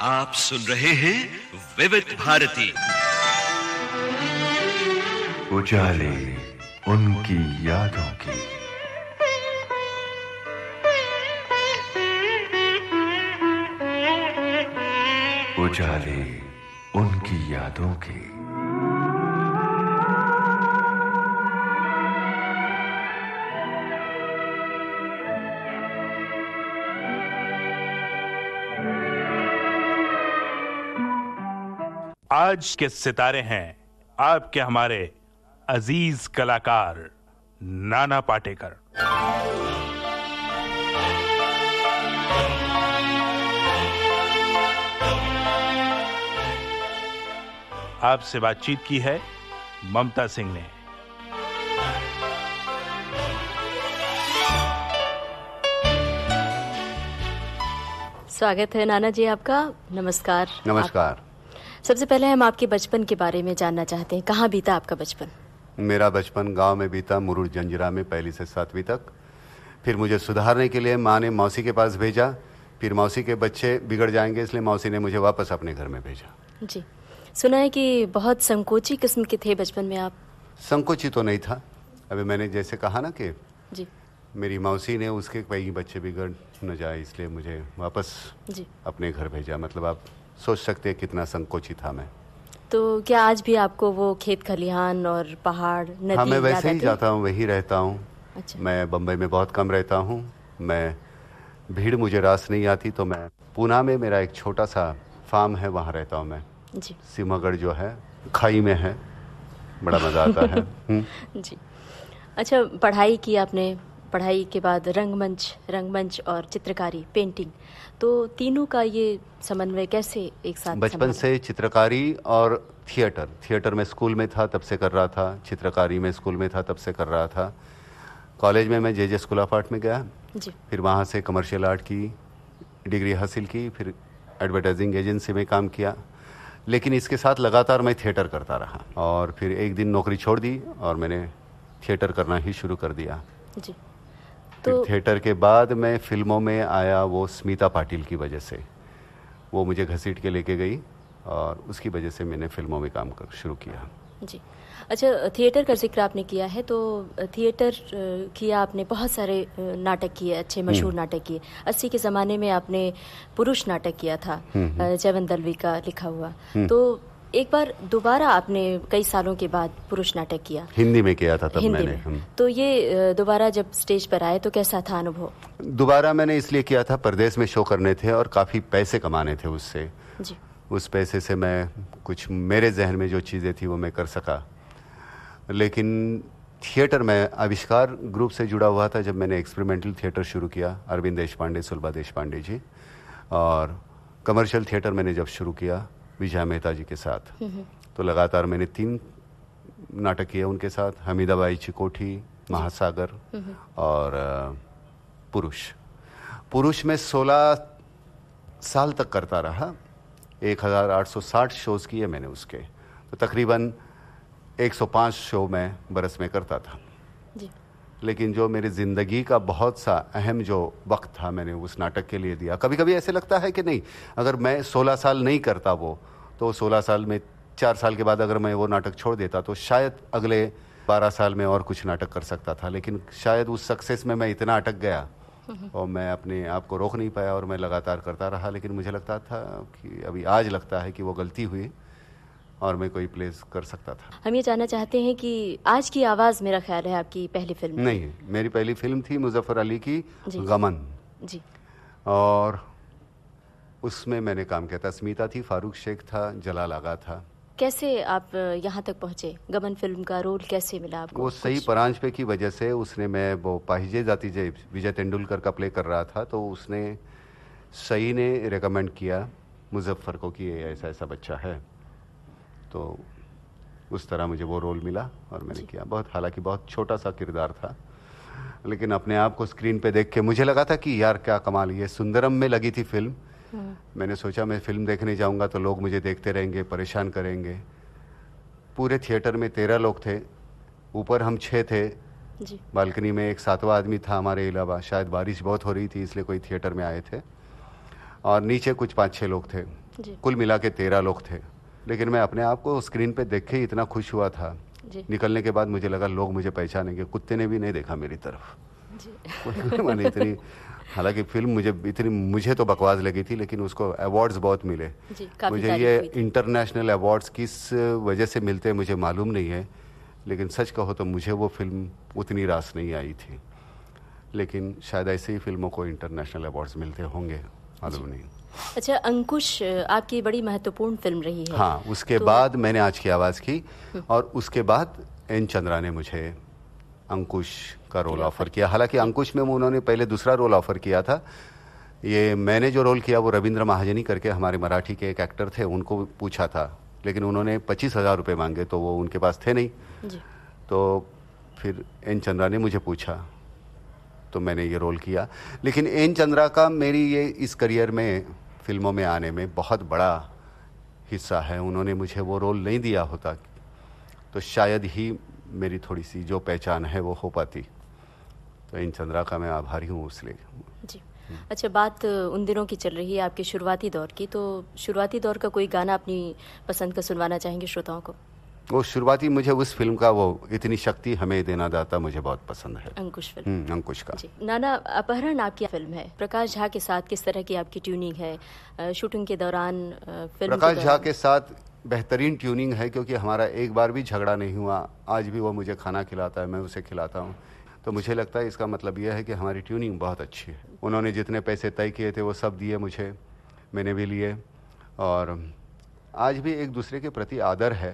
आप सुन रहे हैं विविध भारती। उजाले उनकी यादों की। उजाले उनकी यादों की। आज के सितारे हैं आपके हमारे अजीज कलाकार नाना पाटेकर। आपसे बातचीत की है ममता सिंह ने। स्वागत है नाना जी आपका। नमस्कार। नमस्कार। सबसे पहले हम आपके बचपन के बारे में जानना चाहते हैं। कहाँ बीता आपका बचपन? मेरा बचपन गांव में बीता, मुरुड़ जंजिरा में, पहली से 7वीं तक। फिर मुझे सुधारने के लिए माँ ने मौसी के पास भेजा। फिर मौसी के बच्चे बिगड़ जाएंगे इसलिए मौसी ने मुझे वापस अपने घर में भेजा। जी, सुना है कि बहुत संकोची किस्म के थे बचपन में आप। संकोची तो नहीं था। अभी मैंने जैसे कहा ना कि जी मेरी मौसी ने उसके कई बच्चे बिगड़ न जाए इसलिए मुझे वापस जी। अपने घर भेजा। मतलब आप सोच सकते हैं कितना संकोची था मैं। तो क्या आज भी आपको वो खेत खलिहान और पहाड़ नदी हाँ, मैं याद वैसे ही आती? जाता हूँ, वही रहता हूँ। अच्छा। मैं बम्बई में बहुत कम रहता हूँ। मैं भीड़ मुझे रास नहीं आती, तो मैं पूना में मेरा एक छोटा सा फार्म है, वहाँ रहता हूँ मैं। जी सिमगढ़ जो है खाई में है, बड़ा मज़ा आता है। जी। अच्छा, पढ़ाई की आपने, पढ़ाई के बाद रंगमंच और चित्रकारी, पेंटिंग, तो तीनों का ये समन्वय कैसे एक साथ बचपन संभाला? से चित्रकारी और थिएटर में स्कूल में था तब से कर रहा था, चित्रकारी में स्कूल में था तब से कर रहा था। कॉलेज में मैं जे स्कूल ऑफ आर्ट में गया। जी फिर वहाँ से कमर्शियल आर्ट की डिग्री हासिल की। फिर एडवर्टाइजिंग एजेंसी में काम किया, लेकिन इसके साथ लगातार मैं थिएटर करता रहा। और फिर एक दिन नौकरी छोड़ दी और मैंने थिएटर करना ही शुरू कर दिया। जी। फिर तो थिएटर के बाद मैं फिल्मों में आया, वो स्मिता पाटिल की वजह से। वो मुझे घसीट के लेके गई और उसकी वजह से मैंने फिल्मों में काम कर शुरू किया। जी। अच्छा, थिएटर का जिक्र आपने किया है, तो थिएटर किया आपने, बहुत सारे नाटक किए, अच्छे मशहूर नाटक किए। 80 के ज़माने में आपने पुरुष नाटक किया था, जयवंत दलवी का लिखा हुआ। तो एक बार दोबारा आपने कई सालों के बाद पुरुष नाटक किया, हिंदी में किया था तब हिंदी मैंने। में। तो ये दोबारा जब स्टेज पर आए तो कैसा था अनुभव? दोबारा मैंने इसलिए किया था, परदेश में शो करने थे और काफ़ी पैसे कमाने थे उससे। जी उस पैसे से मैं कुछ, मेरे जहन में जो चीज़ें थी वो मैं कर सका। लेकिन थिएटर में आविष्कार ग्रुप से जुड़ा हुआ था जब मैंने एक्सपेरिमेंटल थिएटर शुरू किया, अरविंद देशपांडे, सुलभा देशपांडे जी। और कमर्शियल थिएटर मैंने जब शुरू किया विजय मेहता जी के साथ, तो लगातार मैंने 3 नाटक किए उनके साथ, हमीदाबाई चिकोठी, महासागर और पुरुष में 16 साल तक करता रहा। 1860 शोज़ किए मैंने उसके, तो तकरीबन 105 शो मैं बरस में करता था। जी। लेकिन जो मेरी ज़िंदगी का बहुत सा अहम जो वक्त था मैंने उस नाटक के लिए दिया। कभी कभी ऐसे लगता है कि नहीं, अगर मैं 16 साल नहीं करता वो, तो 16 साल में 4 साल के बाद अगर मैं वो नाटक छोड़ देता तो शायद अगले 12 साल में और कुछ नाटक कर सकता था। लेकिन शायद उस सक्सेस में मैं इतना अटक गया और मैं अपने आप को रोक नहीं पाया और मैं लगातार करता रहा। लेकिन मुझे लगता था कि अभी आज लगता है कि वो गलती हुई और मैं कोई प्लेस कर सकता था। हम ये जानना चाहते हैं कि आज की आवाज़, मेरा ख्याल है आपकी पहली फिल्म थी। नहीं, मेरी पहली फिल्म थी मुजफ्फर अली की जी। गमन, जी और उसमें मैंने काम किया था। स्मिता थी, फारूक शेख था, जलाल आगा था। कैसे आप यहाँ तक पहुँचे? गमन फिल्म का रोल कैसे मिला आपको? वो सही कुछ- परांजपे की वजह से उसने, मैं वो पाहिजे जाती जय विजय तेंदुलकर का प्ले कर रहा था, तो उसने सही ने रेकमेंड किया मुजफ्फर को कि ये ऐसा ऐसा बच्चा है, तो उस तरह मुझे वो रोल मिला और मैंने किया। बहुत, हालांकि बहुत छोटा सा किरदार था, लेकिन अपने आप को स्क्रीन पे देख के मुझे लगा था कि यार क्या कमाल। ये सुंदरम में लगी थी फिल्म। मैंने सोचा मैं फिल्म देखने जाऊंगा तो लोग मुझे देखते रहेंगे, परेशान करेंगे। पूरे थिएटर में 13 लोग थे, ऊपर हम 6 थे, जी बालकनी में एक 7वां आदमी था हमारे अलावा। शायद बारिश बहुत हो रही थी इसलिए कोई थिएटर में आए थे। और नीचे कुछ 5-6 लोग थे। जी कुल मिला के 13 लोग थे, लेकिन मैं अपने आप को स्क्रीन पे देख के इतना खुश हुआ था। जी निकलने के बाद मुझे लगा लोग मुझे पहचानेंगे, कुत्ते ने भी नहीं देखा मेरी तरफ। जी मैंने इतनी, हालांकि फिल्म मुझे तो बकवास लगी थी, लेकिन उसको अवार्ड्स बहुत मिले। जी काफी मुझे तारीफ ये हुई थी। इंटरनेशनल अवार्ड्स किस वजह से मिलते हैं मुझे मालूम नहीं है, लेकिन सच कहो तो मुझे वो फिल्म उतनी रास नहीं आई थी, लेकिन शायद ऐसे ही फिल्मों को इंटरनेशनल अवार्ड्स मिलते होंगे, मालूम नहीं। अच्छा, अंकुश आपकी बड़ी महत्वपूर्ण फिल्म रही है। हाँ, उसके बाद मैंने आज की आवाज़ की, और उसके बाद एन चंद्रा ने मुझे अंकुश का रोल ऑफर किया। हालांकि अंकुश में उन्होंने पहले दूसरा रोल ऑफर किया था। ये मैंने जो रोल किया वो रविंद्र महाजनी करके हमारे मराठी के एक एक्टर थे, उनको पूछा था, लेकिन उन्होंने 25,000 रुपये मांगे, तो वो उनके पास थे नहीं। जी तो फिर एन चंद्रा ने मुझे पूछा, तो मैंने ये रोल किया। लेकिन एन चंद्रा का मेरी ये इस करियर में, फिल्मों में आने में बहुत बड़ा हिस्सा है। उन्होंने मुझे वो रोल नहीं दिया होता तो शायद ही मेरी थोड़ी सी जो पहचान है वो हो पाती। तो एन चंद्रा का मैं आभारी हूँ उसलिए। जी। अच्छा, बात उन दिनों की चल रही है आपके शुरुआती दौर की, तो शुरुआती दौर का कोई गाना अपनी पसंद का सुनवाना चाहेंगे श्रोताओं को? वो शुरुआती, मुझे उस फिल्म का वो इतनी शक्ति हमें देना दाता मुझे बहुत पसंद है। अंकुश फिल्म। अंकुश का। जी। नाना, अपहरण आपकी फिल्म है, प्रकाश झा के साथ किस तरह की आपकी ट्यूनिंग है शूटिंग के दौरान? फिल्म प्रकाश झा के साथ बेहतरीन ट्यूनिंग है, क्योंकि हमारा एक बार भी झगड़ा नहीं हुआ। आज भी वो मुझे खाना खिलाता है, मैं उसे खिलाता हूँ। तो मुझे लगता है इसका मतलब यह है कि हमारी ट्यूनिंग बहुत अच्छी है। उन्होंने जितने पैसे तय किए थे वो सब दिए मुझे, मैंने भी लिए, और आज भी एक दूसरे के प्रति आदर है।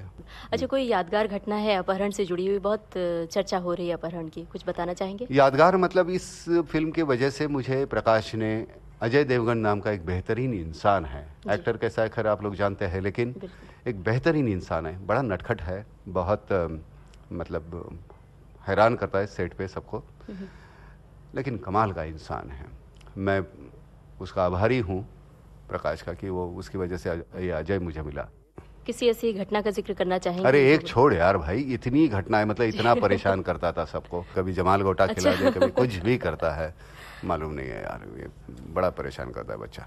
अच्छा, कोई यादगार घटना है अपहरण से जुड़ी हुई? बहुत चर्चा हो रही है अपहरण की, कुछ बताना चाहेंगे? यादगार मतलब इस फिल्म की वजह से मुझे प्रकाश ने, अजय देवगन नाम का एक बेहतरीन इंसान है, एक्टर कैसा है खैर आप लोग जानते हैं, लेकिन एक बेहतरीन इंसान है, बड़ा नटखट है, बहुत मतलब हैरान करता है सेट पे सबको, लेकिन कमाल का इंसान है। मैं उसका आभारी हूँ प्रकाश का, कि वो उसकी वजह से ये अजय मुझे मिला। किसी ऐसी घटना का जिक्र करना चाहेंगे? अरे एक छोड़ यार भाई, इतनी घटनाएं, मतलब इतना परेशान करता था सबको, कभी जमाल गोटा खिला दे, कभी कुछ भी करता है, मालूम नहीं है यार, ये बड़ा परेशान करता है बच्चा।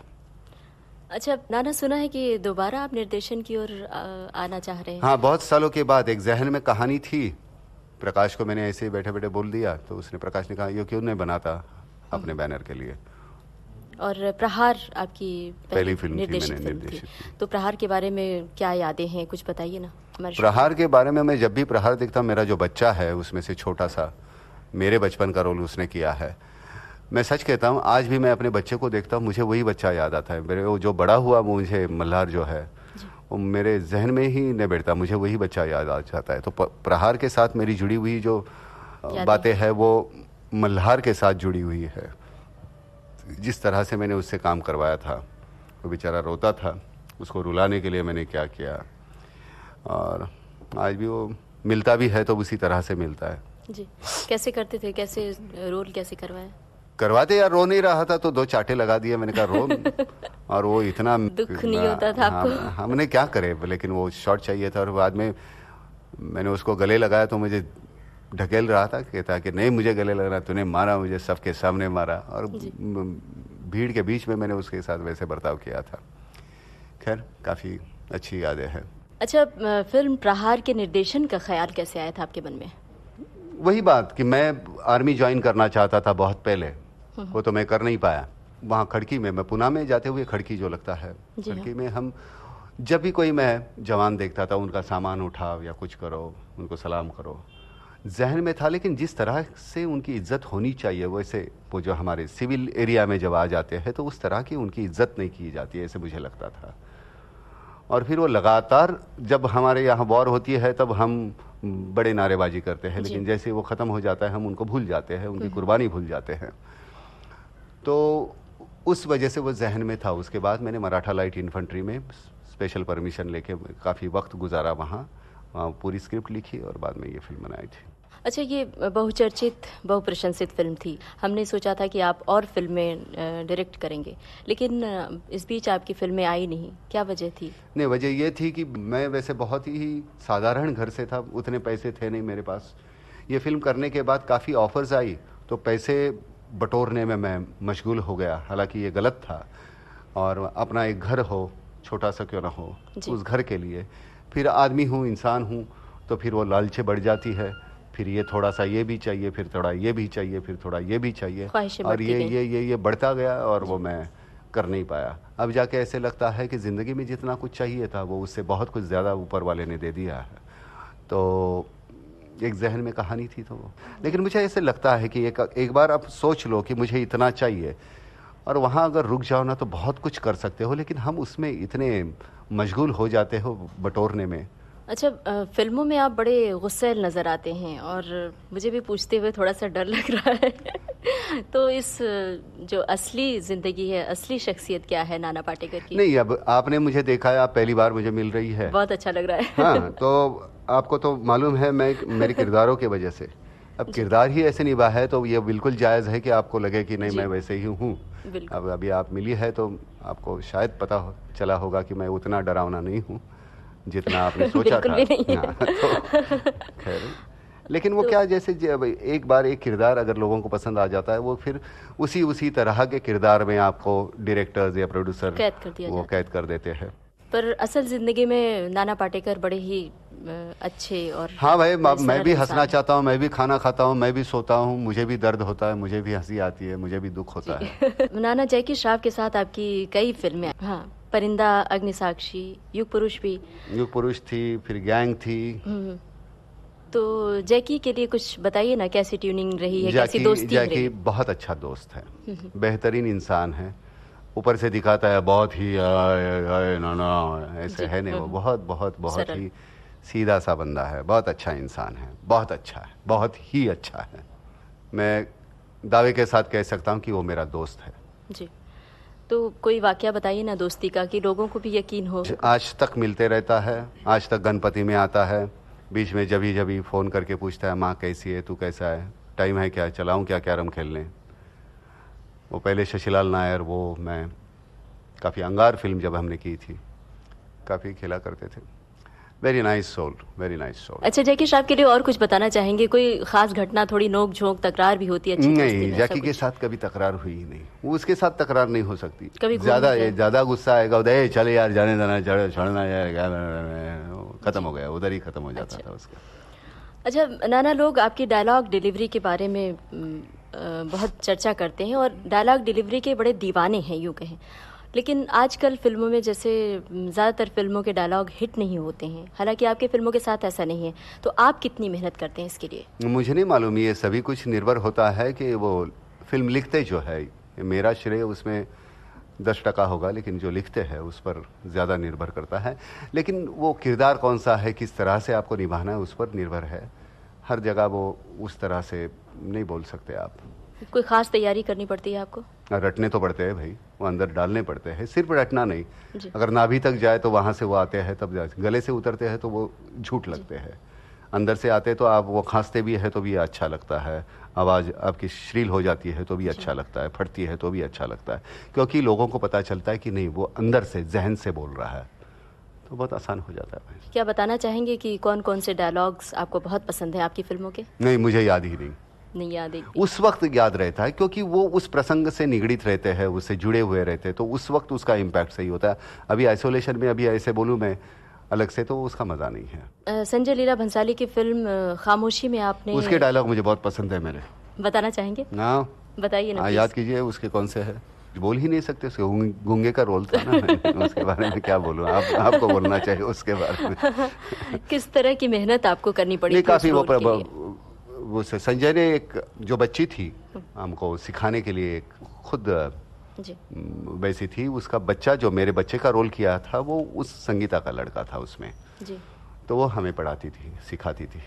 अच्छा नाना, सुना है कि दोबारा आप निर्देशन की ओर आना चाह रहे हैं? हाँ, बहुत सालों के बाद एक जहन में कहानी थी। प्रकाश को मैंने ऐसे ही बैठे बैठे बोल दिया, तो उसने, प्रकाश ने कहा ये क्यों नहीं बनाता अपने बैनर के लिए। और प्रहार आपकी पहली फिल्म थी, निर्देशित मैंने फिल्म निर्देशित थी। की। तो प्रहार के बारे में क्या यादें हैं, कुछ बताइए ना हमारे प्रहार के बारे में, मैं जब भी प्रहार देखता हूँ, मेरा जो बच्चा है उसमें से छोटा सा, मेरे बचपन का रोल उसने किया है। मैं सच कहता हूँ, आज भी मैं अपने बच्चे को देखता हूँ, मुझे वही बच्चा याद आता है। मेरे वो जो बड़ा हुआ, वो मुझे मल्हार जो है वो मेरे जहन में ही नहीं बैठता, मुझे वही बच्चा याद आ जाता है। तो प्रहार के साथ मेरी जुड़ी हुई जो बातें हैं वो मल्हार के साथ जुड़ी हुई है। जिस तरह से मैंने उससे काम करवाया था, वो बेचारा रोता था, उसको रुलाने के लिए मैंने क्या किया, और आज भी वो मिलता भी है तो उसी तरह से मिलता है। जी। कैसे करते थे, कैसे रोल कैसे करवाया? करवाते यार, रो नहीं रहा था तो 2 चाटे लगा दिए, मैंने कहा रो, और वो इतना दुख नहीं होता था आपको? हमने क्या करे, लेकिन वो शॉट चाहिए था, और बाद में मैंने उसको गले लगाया तो मुझे ढकेल रहा था, कहता कि नहीं मुझे गले लग रहा, तूने मारा मुझे, सबके सामने मारा, और भीड़ के बीच में मैंने उसके साथ वैसे बर्ताव किया था। खैर काफ़ी अच्छी यादें हैं। अच्छा, फिल्म प्रहार के निर्देशन का ख्याल कैसे आया था आपके मन में? वही बात कि मैं आर्मी ज्वाइन करना चाहता था बहुत पहले, वो तो मैं कर नहीं पाया। वहाँ खड़की में, मैं पुणे में जाते हुए खड़की जो लगता है, खड़की में हम जब भी कोई मैं जवान देखता था, उनका सामान उठाओ या कुछ करो, उनको सलाम करो, जहन में था। लेकिन जिस तरह से उनकी इज्जत होनी चाहिए, वैसे वो जो हमारे सिविल एरिया में जब आ जाते हैं तो उस तरह की उनकी इज्जत नहीं की जाती है, ऐसे मुझे लगता था। और फिर वो लगातार जब हमारे यहाँ वॉर होती है तब हम बड़े नारेबाजी करते हैं, लेकिन जैसे वो ख़त्म हो जाता है हम उनको भूल जाते हैं, उनकी कुर्बानी भूल जाते हैं। तो उस वजह से वो जहन में था। उसके बाद मैंने मराठा लाइट इन्फेंट्री में स्पेशल परमिशन लेके काफ़ी वक्त गुजारा वहाँ पूरी स्क्रिप्ट लिखी और बाद में ये फिल्म बनाई थी। अच्छा, ये बहुचर्चित बहुप्रशंसित फिल्म थी, हमने सोचा था कि आप और फिल्में डायरेक्ट करेंगे, लेकिन इस बीच आपकी फिल्में आई नहीं, क्या वजह थी? नहीं, वजह ये थी कि मैं वैसे बहुत ही साधारण घर से था, उतने पैसे थे नहीं मेरे पास। ये फिल्म करने के बाद काफ़ी ऑफर्स आई तो पैसे बटोरने में मैं मशगूल हो गया, हालांकि ये गलत था। और अपना एक घर हो, छोटा सा क्यों ना हो, जी। उस घर के लिए। फिर आदमी हूँ, इंसान हूँ, तो फिर वो लालचे बढ़ जाती है, फिर ये थोड़ा सा ये भी चाहिए, फिर थोड़ा ये भी चाहिए, फिर थोड़ा ये भी चाहिए, ख्वाहिशें और बढ़ती गईं। ये बढ़ता गया, और वो मैं कर नहीं पाया। अब जाके ऐसे लगता है कि ज़िंदगी में जितना कुछ चाहिए था वो उससे बहुत कुछ ज़्यादा ऊपर वाले ने दे दिया है। तो एक जहन में कहानी थी तो वो, लेकिन मुझे ऐसे लगता है कि एक बार आप सोच लो कि मुझे इतना चाहिए, और वहाँ अगर रुक जाओ ना तो बहुत कुछ कर सकते हो, लेकिन हम उसमें इतने मशगूल हो जाते हो बटोरने में। अच्छा, फिल्मों में आप बड़े गुस्सैल नज़र आते हैं और मुझे भी पूछते हुए थोड़ा सा डर लग रहा है। तो इस जो असली ज़िंदगी है, असली शख्सियत क्या है नाना पाटेकर की? नहीं, अब आपने मुझे देखा है, आप पहली बार मुझे मिल रही है। बहुत अच्छा लग रहा है। हाँ, तो आपको तो मालूम है मैं मेरे किरदारों की वजह से, अब किरदार ही ऐसे निभा है तो ये बिल्कुल जायज़ है कि आपको लगे कि नहीं जी। मैं वैसे ही हूँ। बिल्कुल। अब अभी आप मिली है तो आपको शायद चला होगा कि मैं उतना डरावना नहीं हूँ जितना आपने सोचा बिल्कुल था। भी नहीं है। हाँ, तो खैर, लेकिन वो क्या, जैसे जब एक बार एक किरदार अगर लोगों को पसंद आ जाता है, वो फिर उसी तरह के किरदार में आपको डायरेक्टर्स या प्रोड्यूसर कैद कर दिया वो जाता कैद कर देते हैं। पर असल ज़िंदगी में नाना पाटेकर बड़े ही अच्छे और हाँ भाई, मैं सरल भी इंसान हंसना हैं। चाहता हूँ, मैं भी खाना खाता हूँ, मैं भी सोता हूँ, मुझे भी दर्द होता है, मुझे भी हंसी आती है, मुझे भी दुख होता है। नाना जैकी श्रॉफ के साथ आपकी कई फिल्में, हाँ, परिंदा, अग्निसाक्षी, युग पुरुष भी। युग पुरुष थी, फिर गैंग थी। तो जैकी के लिए कुछ बताइए ना, कैसी ट्यूनिंग रही है, कैसी दोस्ती जैकी रही? बहुत अच्छा दोस्त है, बेहतरीन इंसान है। ऊपर से दिखाता है बहुत ही आए नाना ऐसे जी, है नहीं, वो बहुत बहुत बहुत सरल। ही सीधा सा बंदा है, बहुत अच्छा इंसान है, बहुत अच्छा है, बहुत ही अच्छा है। मैं दावे के साथ कह सकता हूँ कि वो मेरा दोस्त है। जी, तो कोई वाकया बताइए ना दोस्ती का, कि लोगों को भी यकीन हो। आज तक मिलते रहता है, आज तक गणपति में आता है, बीच में जभी फ़ोन करके पूछता है माँ कैसी है, तू कैसा है, टाइम है क्या, चलाऊँ क्या कैरम खेलने। वो पहले शशिलाल नायर, वो मैं काफ़ी अंगार फिल्म जब हमने की थी, काफ़ी खेला करते थे। Very nice soul, very nice soul. अच्छा, जैकी श्रॉफ के लिए और कुछ बताना चाहेंगे? कोई खास घटना, थोड़ी नोक झोंक, तकरार भी होती है अच्छी दोस्ती नहीं, में, जैकी ऐसा के कुछ? साथ कभी तकरार हुई ही नहीं, वो उसके साथ तकरार नहीं हो सकती। कभी घूमने गए? ज़्यादा गुस्सा आएगा उधर, चले यार जाने देना, छोड़ना यार, खत्म हो गया, उधर ही खत्म हो जाता था उसका। अच्छा नाना, लोग आपकी डायलॉग डिलीवरी के बारे में बहुत चर्चा करते हैं और डायलॉग डिलीवरी के बड़े दीवाने हैं यूँ कहें, लेकिन आजकल फिल्मों में जैसे ज़्यादातर फिल्मों के डायलॉग हिट नहीं होते हैं, हालांकि आपके फिल्मों के साथ ऐसा नहीं है। तो आप कितनी मेहनत करते हैं इसके लिए? मुझे नहीं मालूम, ये सभी कुछ निर्भर होता है कि वो फिल्म लिखते जो है, मेरा श्रेय उसमें 10% होगा, लेकिन जो लिखते हैं उस पर ज़्यादा निर्भर करता है। लेकिन वो किरदार कौन सा है, किस तरह से आपको निभाना है, उस पर निर्भर है। हर जगह वो उस तरह से नहीं बोल सकते आप। कोई ख़ास तैयारी करनी पड़ती है आपको? रटने तो पड़ते हैं भाई, वो अंदर डालने पड़ते हैं, सिर्फ रटना नहीं। जी। अगर नाभि तक जाए तो वहाँ से वो आते हैं, तब गले से उतरते हैं तो वो झूठ लगते हैं। अंदर से आते तो आप वो खांसते भी है तो भी अच्छा लगता है, आवाज़ आपकी श्रील हो जाती है तो भी अच्छा लगता है, फटती है तो भी अच्छा लगता है, क्योंकि लोगों को पता चलता है कि नहीं वो अंदर से जहन से बोल रहा है, तो बहुत आसान हो जाता है भाई। क्या बताना चाहेंगे कि कौन कौन से डायलॉग्स आपको बहुत पसंद है आपकी फिल्मों के? नहीं, मुझे याद ही नहीं याद है? उस वक्त याद रहता है क्योंकि वो उस प्रसंग से निगड़ित रहते हैं, उससे जुड़े हुए रहते हैं, तो उस वक्त उसका इम्पैक्ट सही होता है। अभी आइसोलेशन में अभी ऐसे बोलूँ मैं अलग से तो उसका मज़ा नहीं है। संजय लीला भंसाली की फिल्म खामोशी में आपने उसके डायलॉग मुझे बहुत पसंद है मेरे। बताना चाहेंगे? हाँ, बताइए ना हाँ, please। याद कीजिए उसके कौन से है, बोल ही नहीं सकते, उसके गूंगे का रोल था ना। उसके बारे में क्या बोलूँ, आपको बोलना चाहिए उसके बारे में। किस तरह की मेहनत आपको करनी पड़ी नहीं, थी उस काफ़ी रोल के लिए? वो संजय ने एक जो बच्ची थी हमको सिखाने के लिए, एक खुद जी। वैसी थी, उसका बच्चा जो मेरे बच्चे का रोल किया था वो उस संगीता का लड़का था उसमें, जी। तो वो हमें पढ़ाती थी, सिखाती थी,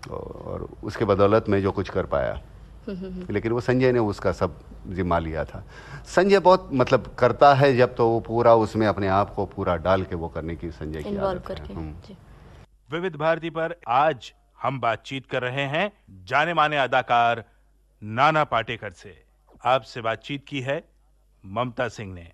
और उसके बदौलत मैं जो कुछ कर पाया। लेकिन वो संजय ने उसका सब जिम्मा लिया था। संजय बहुत मतलब करता है जब, तो वो पूरा उसमें अपने आप को पूरा डाल के वो करने की संजय की इन्वॉल्व आदत है। करके। जी। विविध भारती पर आज हम बातचीत कर रहे हैं जाने माने अदाकार नाना पाटेकर से। आपसे बातचीत की है ममता सिंह ने।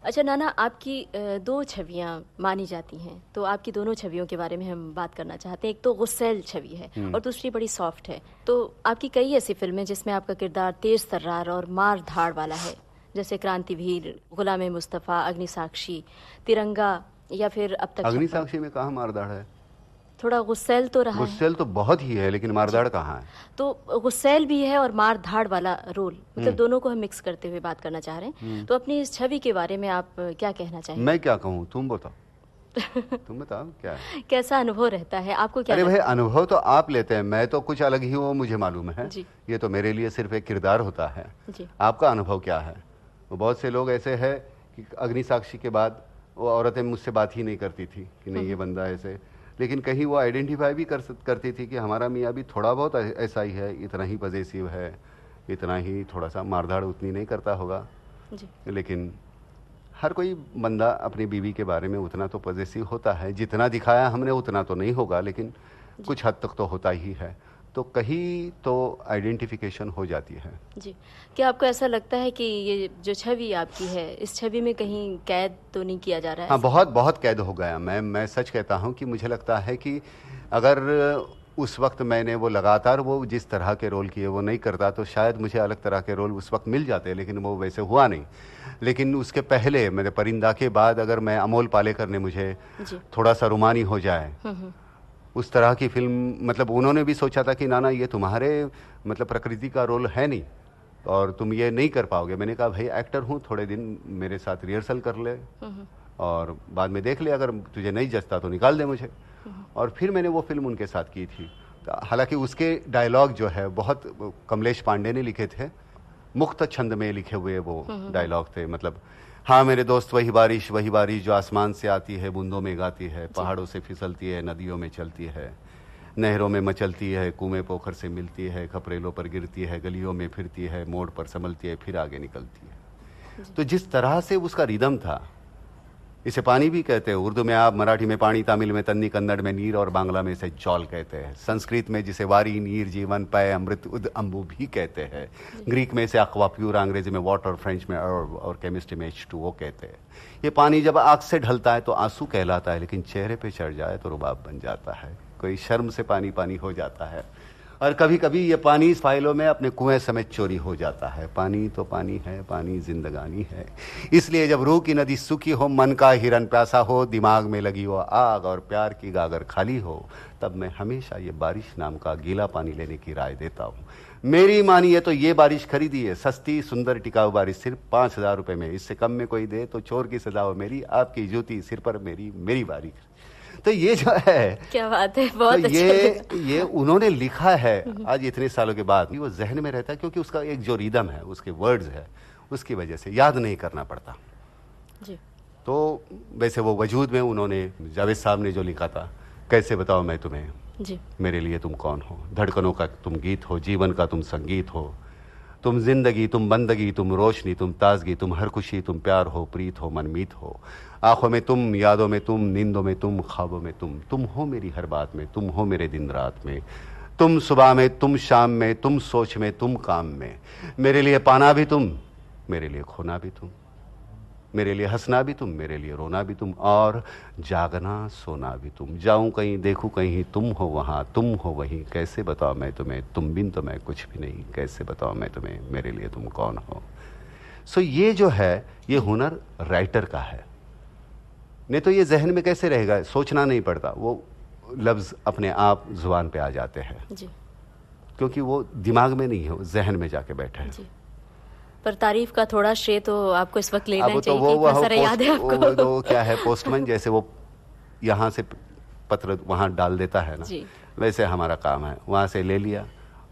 अच्छा नाना, आपकी दो छवियां मानी जाती हैं, तो आपकी दोनों छवियों के बारे में हम बात करना चाहते हैं। एक तो गुस्सैल छवि है और दूसरी बड़ी सॉफ्ट है। तो आपकी कई ऐसी फिल्में जिसमें आपका किरदार तेज तर्रार और मार धाड़ वाला है, जैसे क्रांतिवीर, गुलाम मुस्तफ़ा, अग्निसाक्षी, तिरंगा, या फिर अब तक अग्निसाक्षी में कहाँ मारधाड़ है? थोड़ा गुस्सैल तो रहा है। गुस्सेल तो बहुत ही है, लेकिन मारधाड़ कहाँ है? तो गुस्सैल भी है और मार धाड़ वाला रोल, मतलब दोनों को हम मिक्स करते हुए बात करना चाह रहे हैं। तो अपनी इस छवि के बारे में आप क्या कहना चाहेंगे? मैं क्या कहूँ, तुम बताओ। तुम बताओ क्या है? कैसा अनुभव रहता है आपको? क्या अरे भाई, लगता है? अनुभव तो आप लेते हैं, मैं तो कुछ अलग ही हूँ, मुझे मालूम है। जी। ये तो मेरे लिए सिर्फ एक किरदार होता है। जी। आपका अनुभव क्या है? वो बहुत से लोग ऐसे हैं कि अग्निसाक्षी के बाद वो औरतें मुझसे बात ही नहीं करती थी कि नहीं ये बंदा ऐसे, लेकिन कहीं वो आइडेंटिफाई भी करती थी कि हमारा मियाँ भी थोड़ा बहुत ऐसा ही है, इतना ही पजेसिव है, इतना ही थोड़ा सा मारधाड़ उतनी नहीं करता होगा। जी। लेकिन हर कोई बंदा अपनी बीवी के बारे में उतना तो पजेसिव होता है, जितना दिखाया हमने उतना तो नहीं होगा, लेकिन कुछ हद तक तो होता ही है। तो कहीं तो आइडेंटिफिकेशन हो जाती है। जी। क्या आपको ऐसा लगता है कि ये जो छवि आपकी है, इस छवि में कहीं कैद तो नहीं किया जा रहा है? हाँ, बहुत बहुत कैद हो गया। मैं सच कहता हूँ कि मुझे लगता है कि अगर उस वक्त मैंने वो लगातार वो जिस तरह के रोल किए वो नहीं करता तो शायद मुझे अलग तरह के रोल उस वक्त मिल जाते, लेकिन वो वैसे हुआ नहीं। लेकिन उसके पहले मेरे परिंदा के बाद अगर मैं अमोल पालेकर ने मुझे थोड़ा सा रुमानी हो जाए, उस तरह की फिल्म, मतलब उन्होंने भी सोचा था कि नाना ये तुम्हारे मतलब प्रकृति का रोल है नहीं और तुम ये नहीं कर पाओगे। मैंने कहा भाई एक्टर हूँ, थोड़े दिन मेरे साथ रिहर्सल कर ले और बाद में देख ले, अगर तुझे नहीं जचता तो निकाल दे मुझे। और फिर मैंने वो फिल्म उनके साथ की थी। हालांकि उसके डायलॉग जो है बहुत कमलेश पांडे ने लिखे थे, मुक्त छंद में लिखे हुए वो डायलॉग थे। मतलब हाँ मेरे दोस्त, वही बारिश जो आसमान से आती है, बूंदों में गाती है, पहाड़ों से फिसलती है, नदियों में चलती है, नहरों में मचलती है, कुएं पोखर से मिलती है, खपरेलों पर गिरती है, गलियों में फिरती है, मोड़ पर संभलती है, फिर आगे निकलती है। तो जिस तरह से उसका रिदम था, इसे पानी भी कहते हैं उर्दू में आप, मराठी में पानी, तमिल में तन्नी, कन्नड़ में नीर और बांग्ला में इसे जौल कहते हैं। संस्कृत में जिसे वारी, नीर, जीवन, पय, अमृत, उद, अम्बु भी कहते हैं। ग्रीक में इसे अक्वा प्यूर, अंग्रेजी में वाटर, फ्रेंच में और केमिस्ट्री में H2O कहते हैं। ये पानी जब आँख से ढलता है तो आंसू कहलाता है, लेकिन चेहरे पे चढ़ जाए तो रुबाब बन जाता है। कोई शर्म से पानी पानी हो जाता है। और कभी कभी ये पानी इस फाइलों में अपने कुएं समेत चोरी हो जाता है। पानी तो पानी है, पानी जिंदगानी है। इसलिए जब रूह की नदी सूखी हो, मन का हिरन प्यासा हो, दिमाग में लगी हो आग और प्यार की गागर खाली हो, तब मैं हमेशा ये बारिश नाम का गीला पानी लेने की राय देता हूँ। मेरी मानिए तो ये बारिश खरीदी है, सस्ती सुंदर टिकाऊ बारिश, सिर्फ 5,000 रुपये में। इससे कम में कोई दे तो चोर की सजा हो मेरी, आपकी जूती सिर पर मेरी बारी। तो ये जो है, क्या बात है, बहुत तो अच्छा। ये उन्होंने लिखा है आज इतने सालों के बाद, वो जहन में रहता है, क्योंकि उसका एक जो रिदम है, उसके वर्ड्स है, उसकी वजह से याद नहीं करना पड़ता। जी। तो वैसे वो वजूद में उन्होंने, जावेद साहब ने जो लिखा था, कैसे बताओ मैं तुम्हें, जी। मेरे लिए तुम कौन हो, धड़कनों का तुम गीत हो, जीवन का तुम संगीत हो, तुम जिंदगी, तुम बंदगी, तुम रोशनी, तुम ताजगी, तुम हर खुशी, तुम प्यार हो, प्रीत हो, मनमीत हो, आंखों में तुम, यादों में तुम, नींदों में तुम, ख्वाबों में तुम हो मेरी हर बात में, तुम हो मेरे दिन रात में, तुम सुबह में, तुम शाम में, तुम सोच में, तुम काम में, मेरे लिए पाना भी तुम, मेरे लिए खोना भी तुम, मेरे लिए हंसना भी तुम, मेरे लिए रोना भी तुम, और जागना सोना भी तुम। जाऊं कहीं देखूं कहीं, तुम हो वहाँ, तुम हो वहीं, कैसे बताओ मैं तुम्हें, तुम बिन तो मैं कुछ भी नहीं, कैसे बताओ मैं तुम्हें, मेरे लिए तुम कौन हो। सो ये जो है, ये हुनर राइटर का है। नहीं तो ये जहन में कैसे रहेगा, सोचना नहीं पड़ता, वो लफ्ज़ अपने आप जुबान पे आ जाते हैं जी। क्योंकि वो दिमाग में नहीं है, जहन में जाके बैठे हैं। जी। पर तारीफ का थोड़ा श्रेय तो आपको इस वक्त लेना अब तो चाहिए। वो इतना सारा याद है आपको। वो क्या है, पोस्टमैन जैसे वो यहाँ से पत्र वहाँ डाल देता है ना, जी। वैसे हमारा काम है, वहाँ से ले लिया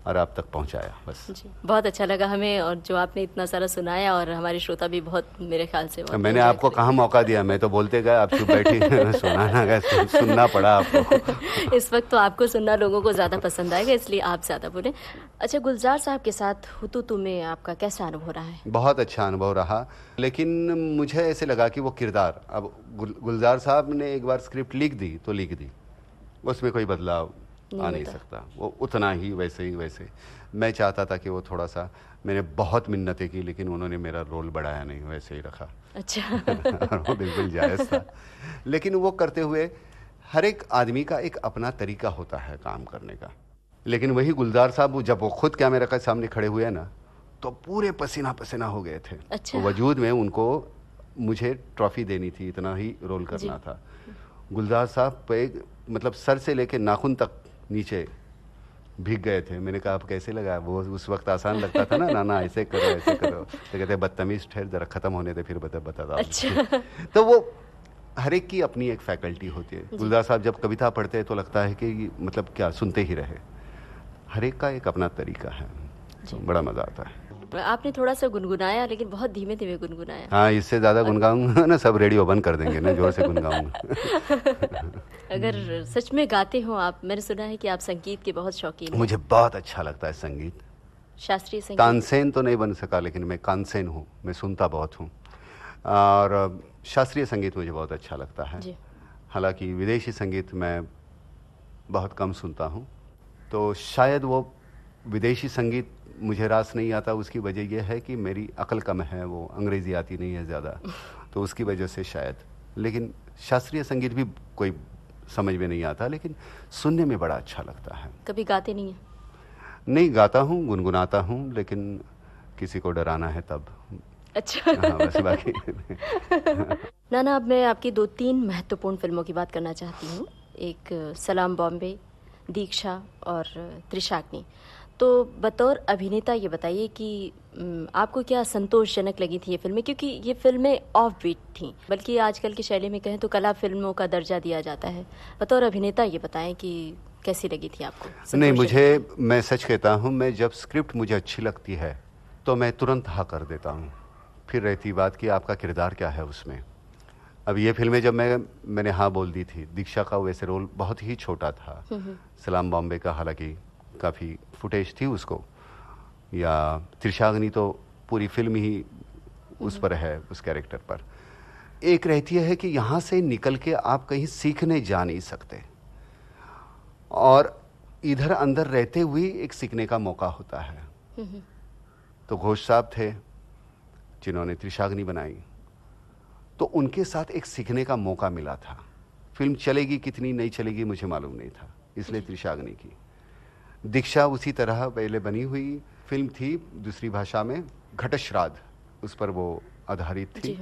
और आप तक पहुँचाया, बस। जी, बहुत अच्छा लगा हमें, और जो आपने इतना सारा सुनाया, और हमारे श्रोता भी बहुत, मेरे ख्याल से बहुत मैंने enjoy आपको करेंगे। कहाँ मौका दिया, मैं तो बोलते गए, आप चुप बैठी सुनाना गए, सुनना पड़ा आपको। इस वक्त तो आपको सुनना लोगों को ज़्यादा पसंद आएगा, इसलिए आप ज़्यादा बोलें। अच्छा, गुलजार साहब के साथ हुतुतु में आपका कैसा अनुभव रहा है? बहुत अच्छा अनुभव रहा, लेकिन मुझे ऐसे लगा कि वो किरदार, अब गुलजार साहब ने एक बार स्क्रिप्ट लिख दी तो लिख दी, उसमें कोई बदलाव आ नहीं सकता, वो उतना ही वैसे। मैं चाहता था कि वो थोड़ा सा, मैंने बहुत मिन्नतें की, लेकिन उन्होंने मेरा रोल बढ़ाया नहीं, वैसे ही रखा। अच्छा। और वो बिल्कुल जायज़ था। लेकिन वो करते हुए, हर एक आदमी का एक अपना तरीका होता है काम करने का, लेकिन वही गुलजार साहब जब वो खुद कैमरा के सामने खड़े हुए ना, तो पूरे पसीना पसीना हो गए थे। अच्छा। तो वजूद में उनको मुझे ट्रॉफी देनी थी, इतना ही रोल करना था। गुलजार साहब पे मतलब सर से लेके नाखून तक नीचे भीग गए थे। मैंने कहा आप कैसे लगा? वो उस वक्त आसान लगता था ना, नाना ऐसे करो ऐसे करो, तो कहते बदतमीज ठहर जरा खत्म होने दे फिर बताता। अच्छा। तो वो हर एक की अपनी एक फैकल्टी होती है। गुलजार साहब जब कविता पढ़ते हैं तो लगता है कि मतलब क्या सुनते ही रहे। हर एक का एक अपना तरीका है, तो बड़ा मजा आता है। आपने थोड़ा सा गुनगुनाया, लेकिन बहुत धीमे धीमे गुनगुनाया। हाँ, इससे ज्यादा गुनगाऊंगा ना सब रेडियो बंद कर देंगे ना, जोर से गुनगाऊंगा। अगर सच में गाते हो आप, मैंने सुना है कि आप संगीत के बहुत शौकीन हैं। मुझे बहुत अच्छा लगता है संगीत। शास्त्रीय संगीत। तानसेन तो नहीं बन सका, लेकिन मैं कानसेन हूँ, मैं सुनता बहुत हूँ। और शास्त्रीय संगीत मुझे बहुत अच्छा लगता है। जी। हालांकि विदेशी संगीत मैं बहुत कम सुनता हूँ, तो शायद वो विदेशी संगीत मुझे रास नहीं आता। उसकी वजह यह है कि मेरी अकल कम है, वो अंग्रेज़ी आती नहीं है ज़्यादा, तो उसकी वजह से शायद। लेकिन शास्त्रीय संगीत भी कोई समझ में नहीं आता, लेकिन सुनने में बड़ा अच्छा लगता है। कभी गाते नहीं हैं? नहीं, गाता हूँ, गुनगुनाता हूँ, लेकिन किसी को डराना है तब। अच्छा। हाँ, बस बाकी नाना, अब मैं आपकी 2-3 महत्वपूर्ण फिल्मों की बात करना चाहती हूँ। एक सलाम बॉम्बे, दीक्षा और त्रिशाग्नि। तो बतौर अभिनेता ये बताइए कि आपको क्या संतोषजनक लगी थी ये फिल्में, क्योंकि ये फिल्में ऑफ बीट थीं, बल्कि आजकल की शैली में कहें तो कला फिल्मों का दर्जा दिया जाता है। बतौर अभिनेता ये बताएं कि कैसी लगी थी आपको? नहीं, संतोषजनक? मैं सच कहता हूँ, मैं जब स्क्रिप्ट मुझे अच्छी लगती है तो मैं तुरंत हाँ कर देता हूँ। फिर रहती बात कि आपका किरदार क्या है उसमें। अब ये फिल्में जब मैंने हाँ बोल दी थी, दीक्षा का वैसे रोल बहुत ही छोटा था, सलाम बॉम्बे का हालांकि काफ़ी फुटेज थी उसको, या त्रिशाग्नि तो पूरी फिल्म ही उस पर है, उस कैरेक्टर पर। एक रहती है कि यहाँ से निकल के आप कहीं सीखने जा नहीं सकते, और इधर अंदर रहते हुए एक सीखने का मौका होता है। तो घोष साहब थे जिन्होंने त्रिशाग्नि बनाई, तो उनके साथ एक सीखने का मौका मिला था। फिल्म चलेगी कितनी नहीं चलेगी मुझे मालूम नहीं था, इसलिए त्रिशाग्नि की। दीक्षा उसी तरह पहले बनी हुई फिल्म थी दूसरी भाषा में, घटश्राद्ध, उस पर वो आधारित थी।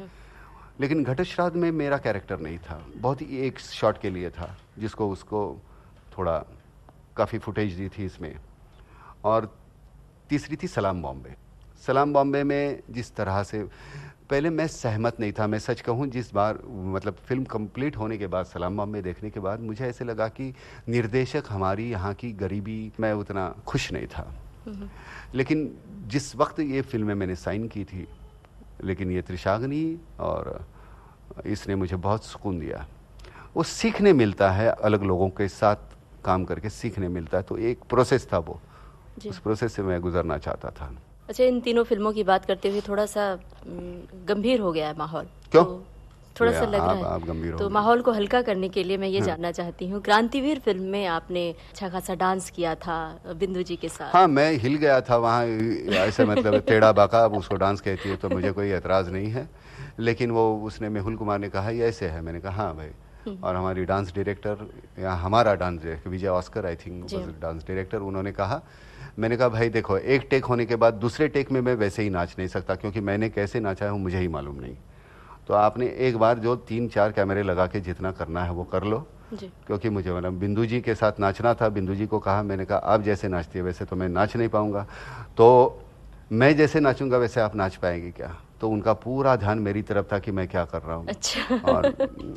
लेकिन घटश्राद्ध में मेरा कैरेक्टर नहीं था, बहुत ही एक शॉट के लिए था, जिसको उसको थोड़ा काफ़ी फुटेज दी थी इसमें। और तीसरी थी सलाम बॉम्बे। सलाम बॉम्बे में जिस तरह से पहले मैं सहमत नहीं था, मैं सच कहूँ, जिस बार मतलब फिल्म कंप्लीट होने के बाद, सलाम बॉम्बे देखने के बाद मुझे ऐसे लगा कि निर्देशक हमारी यहाँ की गरीबी, मैं उतना खुश नहीं था। लेकिन जिस वक्त ये फिल्में मैंने साइन की थी, लेकिन ये त्रिशाग्नि और इसने मुझे बहुत सुकून दिया। वो सीखने मिलता है, अलग लोगों के साथ काम करके सीखने मिलता है, तो एक प्रोसेस था वो, उस प्रोसेस से मैं गुजरना चाहता था। अच्छा, इन तीनों फिल्मों की बात करते हुए थोड़ा सा गंभीर हो गया है माहौल। क्यों? तो थोड़ा सा लग रहा आप गंभीर है, हो तो गए। माहौल को हल्का करने के लिए मैं ये जानना चाहती हूँ, क्रांतिवीर फिल्म में आपने अच्छा खासा डांस किया था बिंदु जी के साथ। हाँ, मैं हिल गया था वहाँ, ऐसे मतलब टेढ़ा बाका, अब उसको डांस कहती है तो मुझे कोई एतराज़ नहीं है। लेकिन वो उसने, मेहुल कुमार ने कहा ये ऐसे है, मैंने कहा हाँ भाई। और हमारी डांस डायरेक्टर, या हमारा dance director Vijay Oscar I think dance director, उन्होंने कहा, मैंने कहा भाई देखो, एक टेक होने के बाद दूसरे टेक में मैं वैसे ही नाच नहीं सकता, क्योंकि मैंने कैसे नाचा है वो मुझे ही मालूम नहीं। तो आपने एक बार जो 3-4 कैमरे लगा के जितना करना है वो कर लो जी। क्योंकि मुझे मतलब बिंदु जी के साथ नाचना था। बिंदु जी को कहा, मैंने कहा आप जैसे नाचती है वैसे तो मैं नाच नहीं पाऊंगा, तो मैं जैसे नाचूंगा वैसे आप नाच पाएंगे क्या? तो उनका पूरा ध्यान मेरी तरफ था कि मैं क्या कर रहा हूँ। अच्छा। और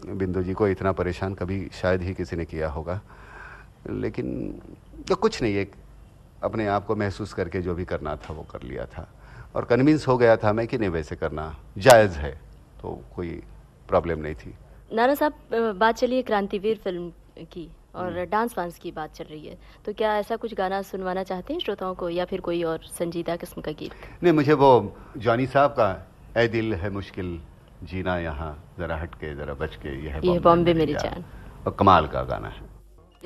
बिंदु जी को इतना परेशान कभी शायद ही किसी ने किया होगा। लेकिन तो कुछ नहीं, एक अपने आप को महसूस करके जो भी करना था वो कर लिया था, और कन्विंस हो गया था मैं कि नहीं वैसे करना जायज़ है, तो कोई प्रॉब्लम नहीं थी। नाना साहब, बात चलिए क्रांतिवीर फिल्म की, और डांस वांस की बात चल रही है, तो क्या ऐसा कुछ गाना सुनवाना चाहते हैं श्रोताओं को, या फिर कोई और संजीदा किस्म का गीत? नहीं, मुझे वो जॉनी साहब का ऐ दिल है मुश्किल जीना यहाँ, जरा हटके जरा बच के, ये बॉम्बे मेरी जान, और कमाल का गाना है।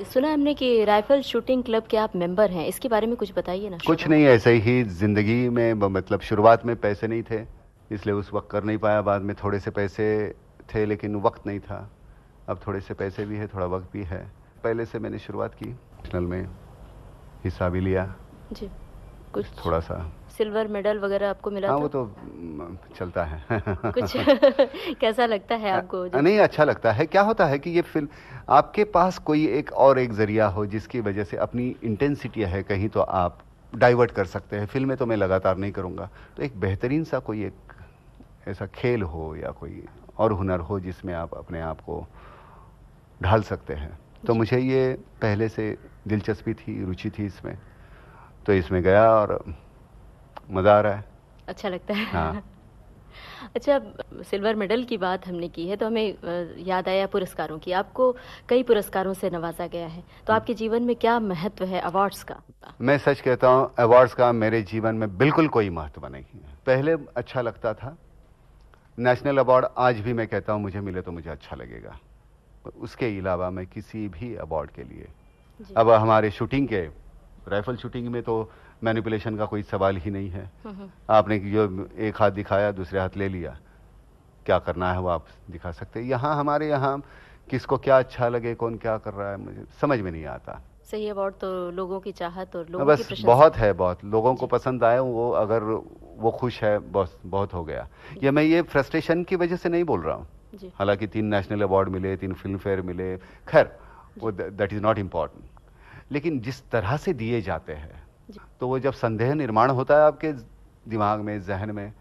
सुना हमने कि राइफल शूटिंग क्लब के आप मेंबर हैं, इसके बारे में कुछ बताइए ना। कुछ नहीं, ऐसे ही जिंदगी में मतलब शुरुआत में पैसे नहीं थे इसलिए उस वक्त कर नहीं पाया, बाद में थोड़े से पैसे थे लेकिन वक्त नहीं था। अब थोड़े से पैसे भी है, थोड़ा वक्त भी है। पहले से मैंने शुरुआत की, नेशनल में हिस्सा भी लिया जी, कुछ थोड़ा सा सिल्वर मेडल वगैरह आपको मिला हाँ था? वो तो चलता है। कुछ कैसा लगता है आपको जब? नहीं, अच्छा लगता है। क्या होता है कि ये फिल्म आपके पास कोई एक जरिया हो जिसकी वजह से अपनी इंटेंसिटी है कहीं तो आप डाइवर्ट कर सकते हैं। फिल्में तो मैं लगातार नहीं करूँगा, तो एक बेहतरीन सा कोई एक ऐसा खेल हो या कोई और हुनर हो जिसमें आप अपने आप को ढाल सकते हैं। तो मुझे ये पहले से दिलचस्पी थी, रुचि थी इसमें, तो इसमें गया और मज़ा आ रहा है। अच्छा लगता है। हाँ। अच्छा, सिल्वर मेडल की बात हमने की है तो हमें याद आया पुरस्कारों की। आपको कई पुरस्कारों से नवाजा गया है, तो आपके जीवन में क्या महत्व है अवार्ड्स का? मैं सच कहता हूँ, अवार्ड्स का मेरे जीवन में बिल्कुल कोई महत्व नहीं है। पहले अच्छा लगता था। नेशनल अवार्ड आज भी मैं कहता हूँ मुझे मिले तो मुझे अच्छा लगेगा। उसके अलावा मैं किसी भी अवार्ड के लिए, अब हमारे शूटिंग के राइफल शूटिंग में तो मैनिपुलेशन का कोई सवाल ही नहीं है। आपने जो एक हाथ दिखाया दूसरे हाथ ले लिया, क्या करना है वो आप दिखा सकते हैं। यहाँ हमारे यहाँ किसको क्या अच्छा लगे, कौन क्या कर रहा है, मुझे समझ में नहीं आता। सही अवार्ड तो लोगों की चाहत और लोगों की बस प्रशंसा। बहुत है, बहुत लोगों को पसंद आए वो, अगर वो खुश है बस बहुत हो गया। ये मैं ये फ्रस्ट्रेशन की वजह से नहीं बोल रहा हूँ। जी। हालांकि 3 नेशनल अवार्ड मिले, 3 फिल्म फेयर मिले, खैर वो दैट इज नॉट इम्पॉर्टेंट, लेकिन जिस तरह से दिए जाते हैं तो वो जब संदेह निर्माण होता है आपके दिमाग में, जहन में,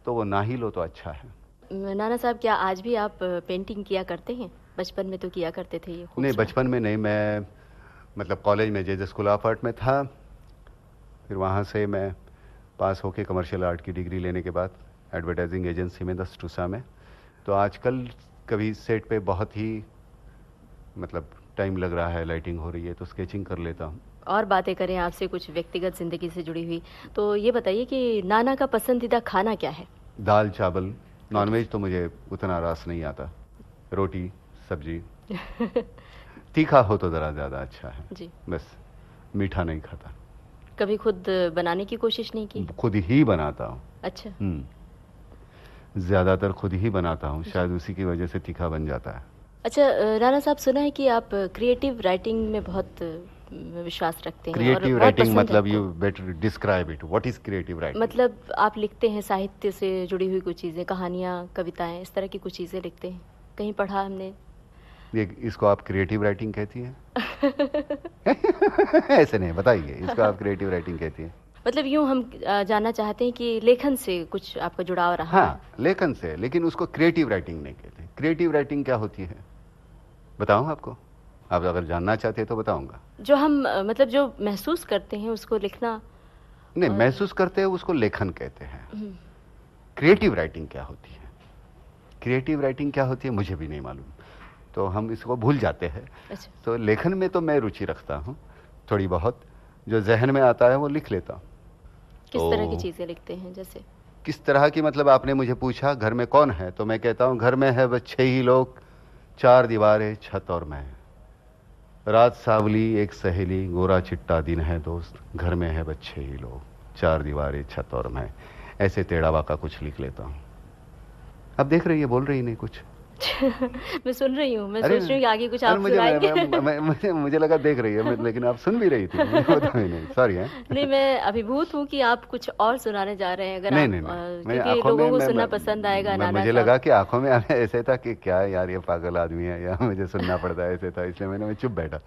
तो वो ना ही लो तो अच्छा है। नाना साहब, क्या आज भी आप पेंटिंग किया करते हैं? बचपन में तो किया करते थे ये नहीं, खूबसूरत। बचपन में नहीं। मैं मतलब कॉलेज में जे स्कूल ऑफ आर्ट में था, फिर वहाँ से मैं पास होके कमर्शियल आर्ट की डिग्री लेने के बाद एडवर्टाइजिंग एजेंसी में दस्तूसा में, तो आजकल कभी सेट पे बहुत ही मतलब टाइम लग रहा है, लाइटिंग हो रही है तो स्केचिंग कर लेता हूँ। और बातें करें आपसे कुछ व्यक्तिगत जिंदगी से जुड़ी हुई, तो ये बताइए कि नाना का पसंदीदा खाना क्या है? दाल चावल, नॉनवेज तो मुझे उतना रास नहीं आता, रोटी सब्जी, तीखा हो तो ज़रा ज़्यादा अच्छा है जी। बस, मीठा नहीं खाता। कभी खुद बनाने की कोशिश नहीं की? खुद ही बनाता हूँ। अच्छा। ज़्यादातर खुद ही बनाता हूँ, शायद उसी की वजह से तीखा बन जाता है। अच्छा, राणा साहब, सुना है कि आप क्रिएटिव राइटिंग में बहुत विश्वास रखते हैं और क्रिएटिव बहुत राइटिंग पसंद है मतलब आपको। You better describe it, what is creative writing? मतलब आप लिखते हैं साहित्य से जुड़ी हुई कुछ चीज़ें, कहानियाँ, कविताएं, इस तरह की कुछ चीज़ें लिखते हैं, कहीं पढ़ा हमने। ये इसको आप क्रिएटिव राइटिंग कहती हैं? ऐसे नहीं, बताइए, इसको आप क्रिएटिव राइटिंग कहती हैं? मतलब यूं हम जानना चाहते हैं कि लेखन से कुछ आपका जुड़ाव रहा है? हाँ, लेखन से, लेकिन उसको क्रिएटिव राइटिंग नहीं कहते। क्रिएटिव राइटिंग क्या होती है बताऊं आपको? आप अगर जानना चाहते हैं तो बताऊंगा। जो हम मतलब जो महसूस करते हैं उसको लिखना। नहीं, महसूस करते हैं उसको लेखन कहते हैं। क्रिएटिव राइटिंग क्या होती है? क्रिएटिव राइटिंग क्या होती है मुझे भी नहीं मालूम, तो हम इसको भूल जाते हैं। अच्छा। तो लेखन में तो मैं रुचि रखता हूँ, थोड़ी बहुत जो जहन में आता है वो लिख लेता हूँ। किस तो तरह की चीज़ें लिखते हैं? जैसे किस तरह की, मतलब आपने मुझे पूछा घर में कौन है, तो मैं कहता हूँ घर में है बस 6 ही लोग, 4 दीवारें, छत और मैं। रात सावली एक सहेली, गोरा चिट्टा दिन है दोस्त, घर में है बस 6 ही लोग, 4 दीवारें, छत और मैं। ऐसे टेढ़ा बाका कुछ लिख लेता हूँ। अब देख रही है, बोल रही नहीं कुछ। मैं सुन रही हूँ, मैं अरे, सोच रही हूँ कि आगे कुछ अरे आप सुनाएंगे। मुझे लगा देख रही है, लेकिन आप सुन भी रही थी। मुझे पता ही नहीं, सॉरी है। नहीं, मैं अभिभूत हूँ कि आप कुछ और सुनाने जा रहे हैं। अगर नहीं आप नहीं नहीं, क्योंकि लोगों को सुनना पसंद आएगा। नाना मुझे साहब, लगा कि आंखों में ऐसे था कि क्या यार ये पागल आदमी है या मुझे सुनना पड़ता है, ऐसे था, इसलिए मैं चुप बैठा।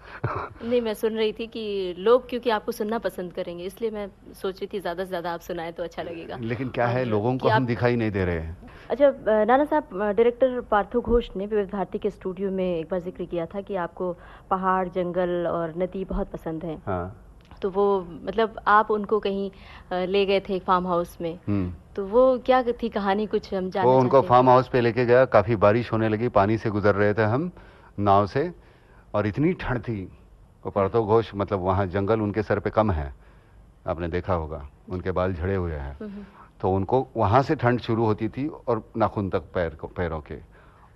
नहीं, मैं सुन रही थी कि लोग क्योंकि आपको सुनना पसंद करेंगे, इसलिए मैं सोच रही थी ज्यादा से ज्यादा आप सुनाए तो अच्छा लगेगा। लेकिन क्या है, और लोगों को कि हम आप- दिखाई नहीं दे रहे हैं। अच्छा, नाना साहब, डायरेक्टर पार्थो घोष ने विविध भारती के स्टूडियो में एक बार जिक्र किया था कि आपको पहाड़, जंगल और नदी बहुत पसंद है। हाँ। तो वो मतलब आप उनको कहीं ले गए थे एक फार्म हाउस में, तो वो क्या थी कहानी, कुछ हम जानना वो उनको चाहते हैं। फार्म हाउस पे लेके गया, काफी बारिश होने लगी, पानी से गुजर रहे थे हम नाव से, और इतनी ठंड थी। वो पार्थो घोष, मतलब वहाँ जंगल उनके सर पे कम है, आपने देखा होगा, उनके बाल झड़े हुए हैं, तो उनको वहाँ से ठंड शुरू होती थी और नाखून तक पैरों के,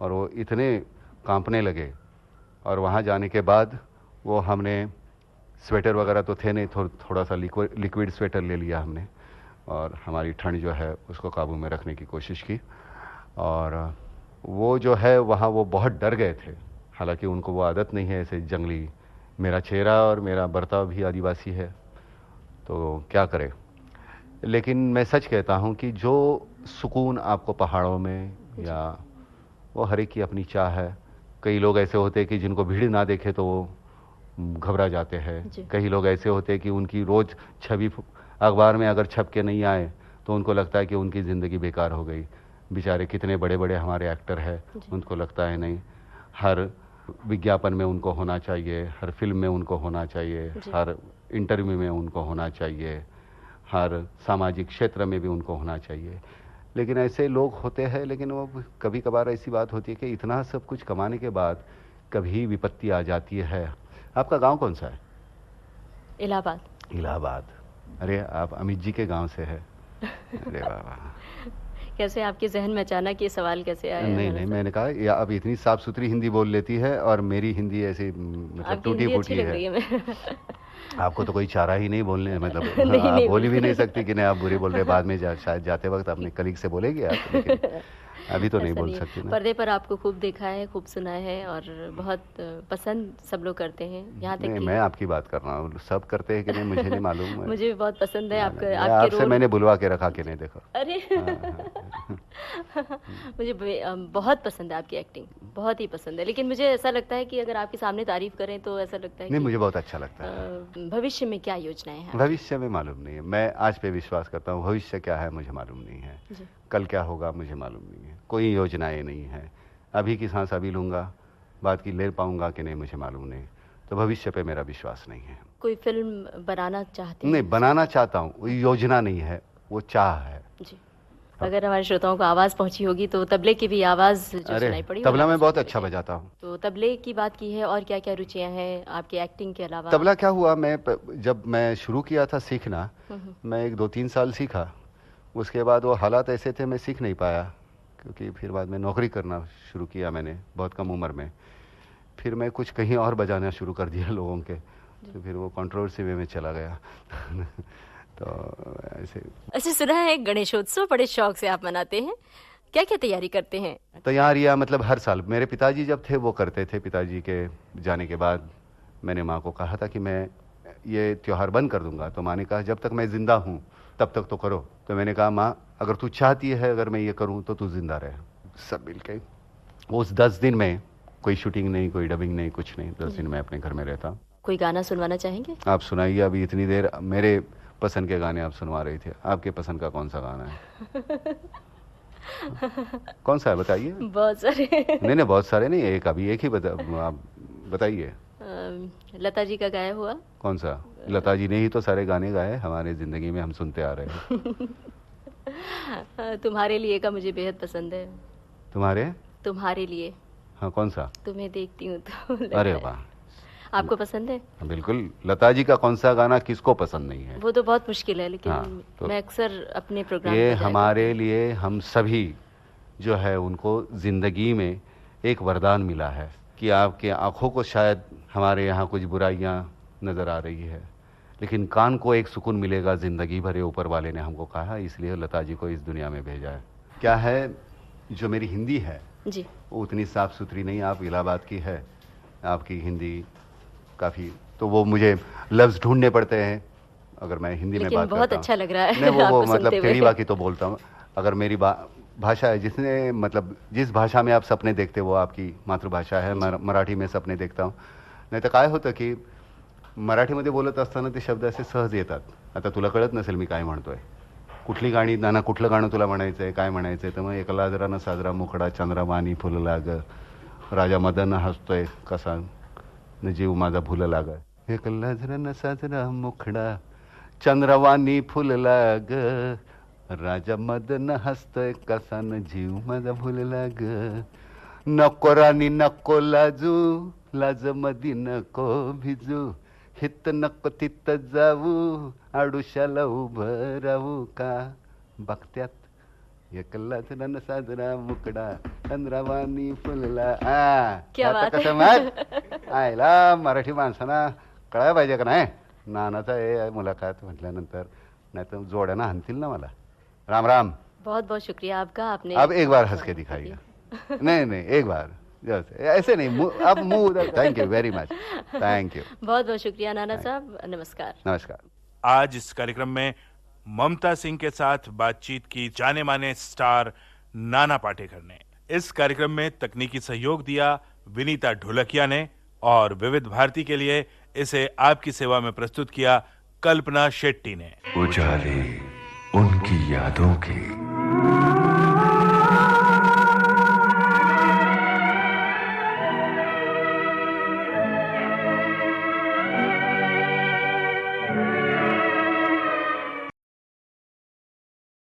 और वो इतने कांपने लगे। और वहाँ जाने के बाद वो हमने स्वेटर वगैरह तो थे नहीं, थोड़ा सा लिक्विड स्वेटर ले लिया हमने, और हमारी ठंड जो है उसको काबू में रखने की कोशिश की। और वो जो है वहाँ वो बहुत डर गए थे, हालांकि उनको वो आदत नहीं है ऐसे जंगली। मेरा चेहरा और मेरा बर्ताव भी आदिवासी है, तो क्या करें। लेकिन मैं सच कहता हूँ कि जो सुकून आपको पहाड़ों में, या वो हर एक की अपनी चाह है। कई लोग ऐसे होते हैं कि जिनको भीड़ ना देखे तो वो घबरा जाते हैं। कई लोग ऐसे होते हैं कि उनकी रोज छवि अखबार में अगर छप के नहीं आए तो उनको लगता है कि उनकी ज़िंदगी बेकार हो गई। बेचारे कितने बड़े बड़े हमारे एक्टर हैं, उनको लगता है नहीं, हर विज्ञापन में उनको होना चाहिए, हर फिल्म में उनको होना चाहिए, हर इंटरव्यू में उनको होना चाहिए, हर सामाजिक क्षेत्र में भी उनको होना चाहिए। लेकिन ऐसे लोग होते हैं, लेकिन वो कभी कभार ऐसी बात होती है कि इतना सब कुछ कमाने के बाद कभी विपत्ति आ जाती है। आपका गांव कौन सा है? इलाहाबाद। इलाहाबाद। अरे आप अमित जी के गांव से है? अरे वाह। कैसे आपके जहन में अचानक ये सवाल कैसे आया? नहीं, मैंने कहा या अब इतनी साफ सुथरी हिंदी बोल लेती है और मेरी हिंदी ऐसी मतलब टूटी फूटी है। आपको तो कोई चारा ही नहीं बोलने, मतलब आप बोल भी नहीं सकती कि नहीं आप बुरी बोल रहे। बाद में शायद जाते वक्त अपने कलीग से बोलेगी आप, लेकिन अभी तो नहीं बोल सकती ना। पर्दे पर आपको खूब देखा है, खूब सुना है और बहुत पसंद सब लोग करते हैं। यहाँ तक कि मैं आपकी बात कर रहा हूँ, सब करते हैं कि नहीं मुझे नहीं मालूम। मुझे भी बहुत पसंद है आपके आपसे मैंने बुलवा के रखा कि नहीं, देखो। अरे मुझे बहुत पसंद है आपकी एक्टिंग, बहुत ही पसंद है। लेकिन मुझे ऐसा लगता है कि अगर आपके सामने तारीफ करें तो ऐसा लगता है नहीं, कि मुझे बहुत अच्छा लगता है। भविष्य में क्या योजनाएं हैं? भविष्य में मालूम नहीं है, मैं आज पे विश्वास करता हूँ। भविष्य क्या है मुझे मालूम नहीं है, कल क्या होगा मुझे मालूम नहीं है, कोई योजनाएं नहीं है। अभी की सांस अभी लूंगा, बाद की ले पाऊंगा कि नहीं मुझे मालूम नहीं। तो भविष्य पे मेरा विश्वास नहीं है। कोई फिल्म बनाना चाहते हैं? नहीं, बनाना चाहता हूँ, वो योजना नहीं है, वो चाह है जी। अगर हमारे श्रोताओं को आवाज पहुंची होगी तो तबले की भी आवाज जो सुनाई पड़ी। तबला मैं बहुत अच्छा बजाता हूँ। तो तबले की बात की है, और क्या क्या रुचियां हैं आपकी एक्टिंग के अलावा? तबला क्या हुआ, जब मैं शुरू किया था सीखना, मैं 1-2-3 साल सीखा। उसके बाद वो हालात ऐसे थे मैं सीख नहीं पाया, क्योंकि फिर बाद में नौकरी करना शुरू किया मैंने बहुत कम उम्र में। फिर मैं कुछ कहीं और बजाना शुरू कर दिया लोगों के, तो फिर वो कंट्रोवर्सी में चला गया। तो ऐसे सुना है गणेशोत्सव बड़े शौक से आप मनाते हैं, क्या क्या तैयारी करते हैं? तैयारियां मतलब हर साल मेरे पिताजी जब थे वो करते थे। पिताजी के जाने के बाद मैंने माँ को कहा था कि मैं ये त्योहार बंद कर दूंगा, तो माँ ने कहा जब तक मैं जिंदा हूँ तब तक तो करो। तो मैंने कहा माँ अगर तू चाहती है अगर मैं ये करूँ तो तू जिंदा रहे। सब मिल के उस 10 दिन में कोई शूटिंग नहीं, कोई डबिंग नहीं, कुछ नहीं, 10 दिन में अपने घर में रहता। कोई गाना सुनवाना चाहेंगे? आप सुनाइए। अभी इतनी देर मेरे पसंद के गाने आप सुनवा रही थे, आपके पसंद का कौन सा गाना है? कौन सा है बताइए? बहुत सारे। नहीं, बहुत सारे नहीं, एक अभी एक ही आप बताइए। लता जी का गाया हुआ कौन सा? लता जी ने ही तो सारे गाने गाए हमारे जिंदगी में, हम सुनते आ रहे हैं। तुम्हारे लिए का मुझे बेहद पसंद है। तुम्हारे लिए? हाँ, कौन सा? तुम्हें देखती हूँ तो। अरे वाह, आपको पसंद है? बिल्कुल। लता जी का कौन सा गाना किसको पसंद नहीं है? वो तो बहुत मुश्किल है, लेकिन हाँ, तो मैं अक्सर अपने प्रोग्राम ये हमारे लिए, हम सभी जो है उनको जिंदगी में एक वरदान मिला है कि आपके आंखों को शायद हमारे यहाँ कुछ बुराइयाँ नजर आ रही है, लेकिन कान को एक सुकून मिलेगा जिंदगी भरे ऊपर वाले ने हमको कहा, इसलिए लता जी को इस दुनिया में भेजा है। क्या है, जो मेरी हिंदी है जी वो उतनी साफ सुथरी नहीं। आप इलाहाबाद की है, आपकी हिंदी काफ़ी, तो वो मुझे लफ्ज़ ढूंढने पड़ते हैं अगर मैं हिंदी में बात बहुत करता अच्छा लग रहा है। नहीं, वो मतलब टेढ़ी बाकी तो बोलता हूँ। अगर मेरी भाषा है, जिसने मतलब जिस भाषा में आप सपने देखते हो वो आपकी मातृभाषा है। मराठी में सपने देखता हूँ। नाही तर काय होतं की मराठीमध्ये बोलत असताना ते शब्द असे सहज येतात। आता तुला कळत नसेल मी काय म्हणतोय, कुठली गाणी, नाना कुठलं गाणं तुला म्हणायचं आहे, काय म्हणायचं आहे, तर मग एकला जरा साजरा मुखडा चंद्रवाणी फुलला ग, राजा मदन हसतोय कसा न जीव माझा भुलला ग, एकला जरा साजरा मुखडा चंद्रवाणी फुलला ग, राजा मदन हसतोय कसा न जीव माझा भुलला ग, नको राणी नको लाजू, लाज मधी नको भिजू, हित नको तित जाऊ, आडुशाला उभं राहू का, बघत्यात एकला जरा साजरा मुकडा चंद्रवाणी फुलला। क्या बात कसं मग आयला मराठी माणसांना कळायला पाहिजे का नाही? नानाचा हे मुलाखत म्हटल्यानंतर, नाही तर जोड्यानं हाणतील ना मला। राम राम। बहुत बहुत शुक्रिया आपका, आपने अब एक बार हंस के दिखाइएगा। नहीं, एक बार ऐसे नहीं, अब मुंह उधर। Thank you very much, thank you. बहुत बहुत शुक्रिया नाना साहब, नमस्कार। नमस्कार। आज इस कार्यक्रम में ममता सिंह के साथ बातचीत की जाने माने स्टार नाना पाटेकर ने। इस कार्यक्रम में तकनीकी सहयोग दिया विनीता ढोलकिया ने और विविध भारती के लिए इसे आपकी सेवा में प्रस्तुत किया कल्पना शेट्टी ने। उजाले उनकी यादों के।